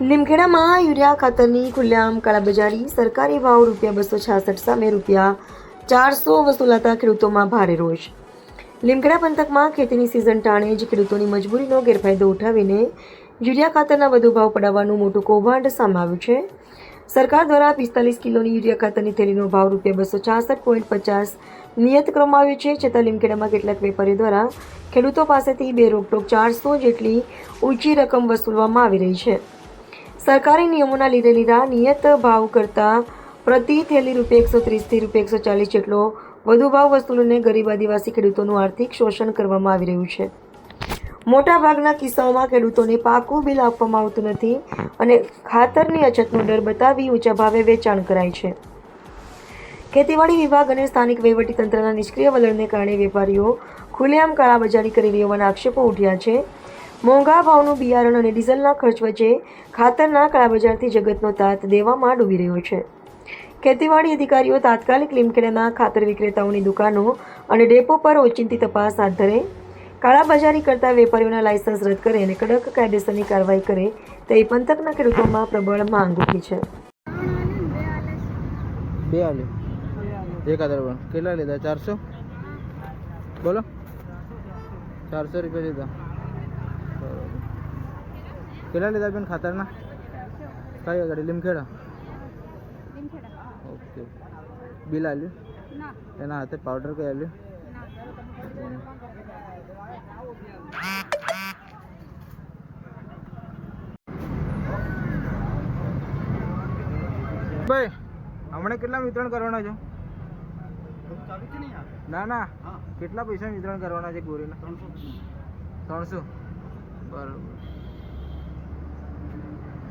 લીમખેડામાં urea ખાતરની ખુલ્લેઆમ કાળાબજારી, સરકારી ભાવ ₹266 સામે ₹400 વસૂલાતા ખેડૂતોમાં ભારે રોષ. લીમખેડા પંથકમાં ખેતીની સિઝન ટાણે જ ખેડૂતોની મજબૂરીનો ગેરફાયદો ઉઠાવીને યુરિયા ખાતરના વધુ ભાવ પડાવવાનું મોટું કૌભાંડ સામે આવ્યું છે. સરકાર દ્વારા 45 કિલોની યુરિયા ખાતરની થેલીનો ભાવ ₹266.50 નિયત કરવામાં આવ્યો છે. છતાં લીમખેડામાં કેટલાક વેપારીઓ દ્વારા ખેડૂતો પાસેથી બેરોકટોક 400 જેટલી ઊંચી રકમ વસૂલવામાં આવી રહી છે. સરકારી નિયમોના લીધે લીધા નિયત ભાવ કરતાં પ્રતિ થેલી ₹130 થી ₹140 જેટલો વધુ ભાવ વસૂલીને ગરીબ આદિવાસી ખેડૂતોનું આર્થિક શોષણ કરવામાં આવી રહ્યું છે. મોટાભાગના કિસ્સાઓમાં ખેડૂતોને પાકું બિલ આપવામાં આવતું નથી અને ખાતરની અછતનો ડર બતાવી ઊંચા ભાવે વેચાણ કરાય છે. ખેતીવાડી વિભાગ અને સ્થાનિક વહીવટીતંત્રના નિષ્ક્રિય વલણને કારણે વેપારીઓ ખુલ્લેઆમ કાળાબજારી કરી રહ્યાના આક્ષેપો ઉઠ્યા છે. મોંઘા ભાવનું બિયારણ અને ડીઝલના ખર્ચ વચ્ચે ખાતરના કાળાબજારથી જગતનો તાત દેવામાં ડૂબી રહ્યો છે. ખેતીવાડી અધિકારીઓ તાત્કાલિક લીમખેડાના ખાતર વિક્રેતાઓની દુકાનો અને ડેપો પર ઓચિંતી તપાસ હાથ ધરે, કાળાબજારી કરતા વેપારીઓના લાયસન્સ રદ કરે અને કડક કાયદેસરની કાર્યવાહી કરે તેવી પંથકના ખેડૂતોમાં પ્રબળ માંગ ઉઠી છે. બે આલે 1000 કેટલા લીધા? 400 બોલો. 400 રૂપિયા લીધા. કેટલા લીધા બેન ખાતરના? કઈ આગળ? લીમખેડા. ઓકે. બિલ આલ્યું? એના હાથે પાવડર કઈ આલ્યું? ભાઈ હમણાં કેટલા વિતરણ કરવાના છો? ના ના, કેટલા પૈસા વિતરણ કરવાના છે ગોરીના? 300. બરાબર.